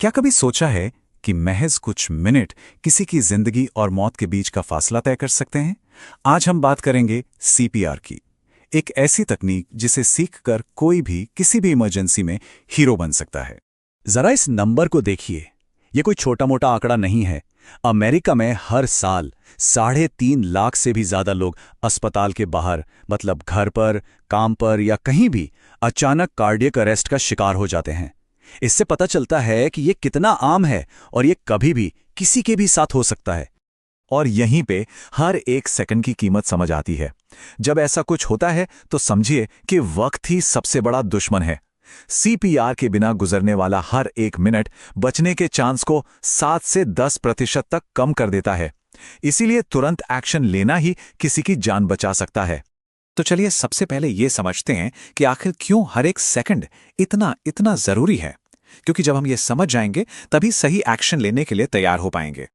क्या कभी सोचा है कि महज कुछ मिनट किसी की जिंदगी और मौत के बीच का फासला तय कर सकते हैं? आज हम बात करेंगे सीपीआर की, एक ऐसी तकनीक जिसे सीखकर कोई भी किसी भी इमरजेंसी में हीरो बन सकता है। जरा इस नंबर को देखिए। ये कोई छोटा मोटा आंकड़ा नहीं है। अमेरिका में हर साल 3.5 लाख से भी ज्यादा लोग अस्पताल के बाहर, मतलब घर पर, काम पर या कहीं भी अचानक कार्डियक अरेस्ट का शिकार हो जाते हैं। इससे पता चलता है कि ये कितना आम है और ये कभी भी किसी के भी साथ हो सकता है। और यहीं पे हर एक सेकंड की कीमत समझ आती है। जब ऐसा कुछ होता है तो समझिए कि वक्त ही सबसे बड़ा दुश्मन है। सीपीआर के बिना गुजरने वाला हर एक मिनट बचने के चांस को 7 से 10% तक कम कर देता है। इसीलिए तुरंत एक्शन लेना ही किसी की जान बचा सकता है। तो चलिए सबसे पहले ये समझते हैं कि आखिर क्यों हर एक सेकंड इतना इतना जरूरी है। क्योंकि जब हम ये समझ जाएंगे तभी सही एक्शन लेने के लिए तैयार हो पाएंगे।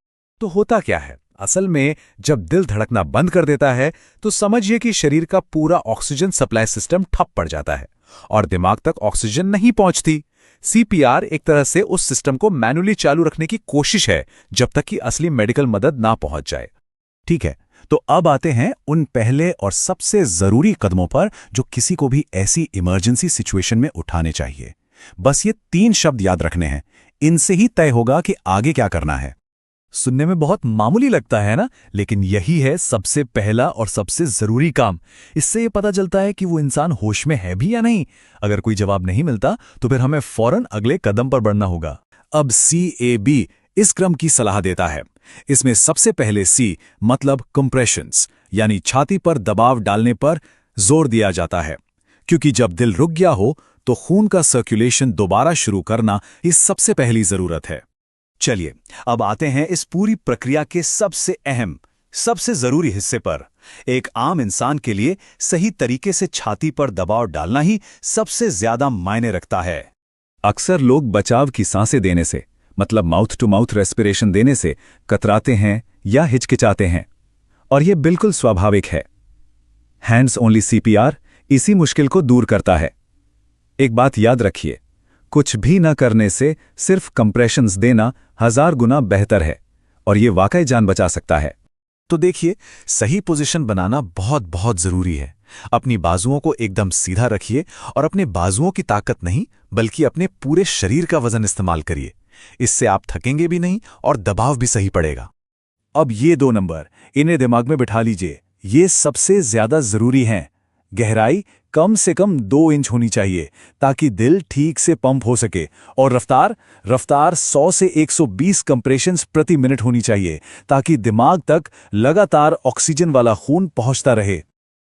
तो होता क्या है? असल में जब दिल धड़कना बंद कर देता है तो समझिए कि शरीर का पूरा ऑक्सीजन सप्लाई सिस्टम ठप पड़ जाता है और दिमाग तक ऑक्सीजन नहीं पहुंचती। सीपीआर एक तरह से उस सिस्टम को मैनुअली चालू रखने की कोशिश है जब तक कि असली मेडिकल मदद ना पहुंच जाए। ठीक है, तो अब आते हैं उन पहले और सबसे जरूरी कदमों पर जो किसी को भी ऐसी इमरजेंसी सिचुएशन में उठाने चाहिए। बस ये 3 शब्द याद रखने हैं, इनसे ही तय होगा कि आगे क्या करना है। सुनने में बहुत मामूली लगता है ना, लेकिन यही है सबसे पहला और सबसे जरूरी काम। इससे ये पता चलता है कि वो इंसान होश में है भी या नहीं। अगर कोई जवाब नहीं मिलता तो फिर हमें फौरन अगले कदम पर बढ़ना होगा। अब CAB इस क्रम की सलाह देता है। इसमें सबसे पहले C मतलब कंप्रेशंस, यानी छाती पर दबाव डालने पर जोर दिया जाता है, क्योंकि जब दिल रुक गया हो तो खून का सर्कुलेशन दोबारा शुरू करना इस सबसे पहली जरूरत है। चलिए अब आते हैं इस पूरी प्रक्रिया के सबसे अहम, सबसे जरूरी हिस्से पर। एक आम इंसान के लिए सही तरीके से छाती पर दबाव डालना ही सबसे ज्यादा मायने रखता है। अक्सर लोग बचाव की सांसें देने से, मतलब माउथ टू माउथ रेस्पिरेशन देने से कतराते हैं या हिचकिचाते हैं, और यह बिल्कुल स्वाभाविक है। हैंड्स ओनली सीपीआर इसी मुश्किल को दूर करता है। एक बात याद रखिए, कुछ भी न करने से सिर्फ कंप्रेशंस देना 1000 गुना बेहतर है, और यह वाकई जान बचा सकता है। तो देखिए, सही पोजीशन बनाना बहुत बहुत जरूरी है। अपनी बाजुओं को एकदम सीधा रखिए और अपने बाजुओं की ताकत नहीं बल्कि अपने पूरे शरीर का वजन इस्तेमाल करिए। इससे आप थकेंगे भी नहीं और दबाव भी सही पड़ेगा। अब ये 2 नंबर इन्हें दिमाग में बिठा लीजिए, ये सबसे ज्यादा जरूरी हैं। गहराई कम से कम 2 इंच होनी चाहिए ताकि दिल ठीक से पंप हो सके, और रफ्तार 100 से 120 कंप्रेशंस प्रति मिनट होनी चाहिए ताकि दिमाग तक लगातार ऑक्सीजन वाला खून पहुंचता रहे।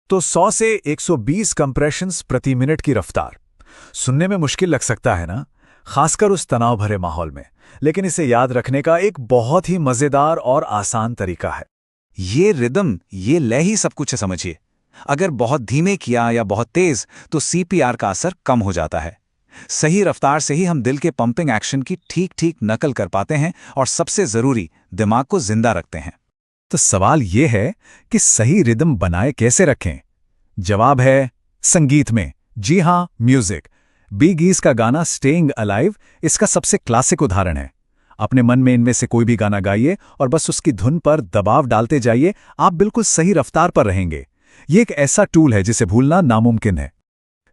तो 100 से 120 कंप्रेशंस प्रति मिनट की रफ्तार सुनने में मुश्किल लग सकता है ना, खासकर उस तनाव भरे माहौल में, लेकिन इसे याद रखने का एक बहुत ही मजेदार और आसान तरीका है। ये रिदम, ये लय ही सब कुछ है, समझिए। अगर बहुत धीमे किया या बहुत तेज तो सीपीआर का असर कम हो जाता है। सही रफ्तार से ही हम दिल के पंपिंग एक्शन की ठीक ठीक नकल कर पाते हैं और सबसे जरूरी, दिमाग को जिंदा रखते हैं। तो सवाल यह है कि सही रिदम बनाए कैसे रखें? जवाब है संगीत में। जी हां, म्यूजिक। बी गीज का गाना स्टेइंग अलाइव इसका सबसे क्लासिक उदाहरण है। अपने मन में इनमें से कोई भी गाना गाइए और बस उसकी धुन पर दबाव डालते जाइए, आप बिल्कुल सही रफ्तार पर रहेंगे। ये एक ऐसा टूल है जिसे भूलना नामुमकिन है।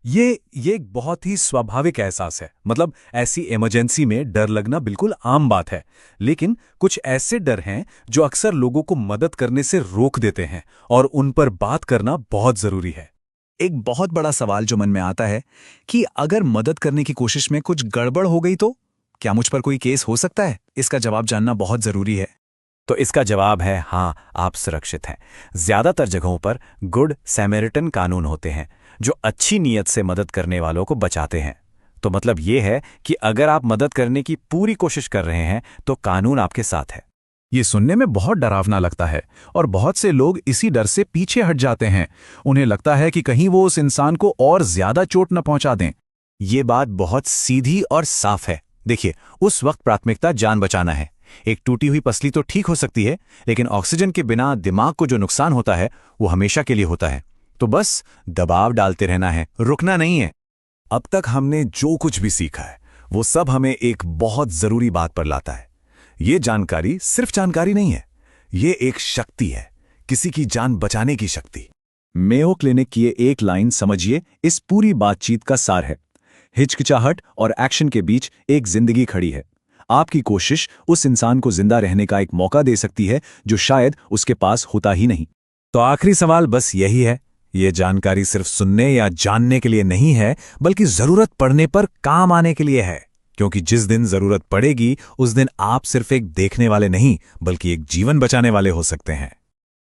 ये एक बहुत ही स्वाभाविक एहसास है। मतलब ऐसी इमरजेंसी में डर लगना बिल्कुल आम बात है, लेकिन कुछ ऐसे डर हैं जो अक्सर लोगों को मदद करने से रोक देते हैं, और उन पर बात करना बहुत जरूरी है। एक बहुत बड़ा सवाल जो मन में आता है कि अगर मदद करने की कोशिश में कुछ गड़बड़ हो गई तो क्या मुझ पर कोई केस हो सकता है? इसका जवाब जानना बहुत जरूरी है। तो इसका जवाब है हाँ, आप सुरक्षित हैं। ज्यादातर जगहों पर गुड सैमेरिटन कानून होते हैं जो अच्छी नीयत से मदद करने वालों को बचाते हैं। तो मतलब ये है कि अगर आप मदद करने की पूरी कोशिश कर रहे हैं तो कानून आपके साथ है। ये सुनने में बहुत डरावना लगता है और बहुत से लोग इसी डर से पीछे हट जाते हैं। उन्हें लगता है कि कहीं वो उस इंसान को और ज्यादा चोट न पहुंचा दें। ये बात बहुत सीधी और साफ है। देखिए, उस वक्त प्राथमिकता जान बचाना है। एक टूटी हुई पसली तो ठीक हो सकती है, लेकिन ऑक्सीजन के बिना दिमाग को जो नुकसान होता है वो हमेशा के लिए होता है। तो बस दबाव डालते रहना है, रुकना नहीं है। अब तक हमने जो कुछ भी सीखा है वो सब हमें एक बहुत जरूरी बात पर लाता है। ये जानकारी सिर्फ जानकारी नहीं है, ये एक शक्ति है, किसी की जान बचाने की शक्ति। मेयो क्लिनिक की ये एक लाइन समझिए इस पूरी बातचीत का सार है। हिचकिचाहट और एक्शन के बीच एक जिंदगी खड़ी है। आपकी कोशिश उस इंसान को जिंदा रहने का एक मौका दे सकती है जो शायद उसके पास होता ही नहीं। तो आखिरी सवाल बस यही है, ये जानकारी सिर्फ सुनने या जानने के लिए नहीं है, बल्कि जरूरत पड़ने पर काम आने के लिए है। क्योंकि जिस दिन जरूरत पड़ेगी उस दिन आप सिर्फ एक देखने वाले नहीं, बल्कि एक जीवन बचाने वाले हो सकते हैं।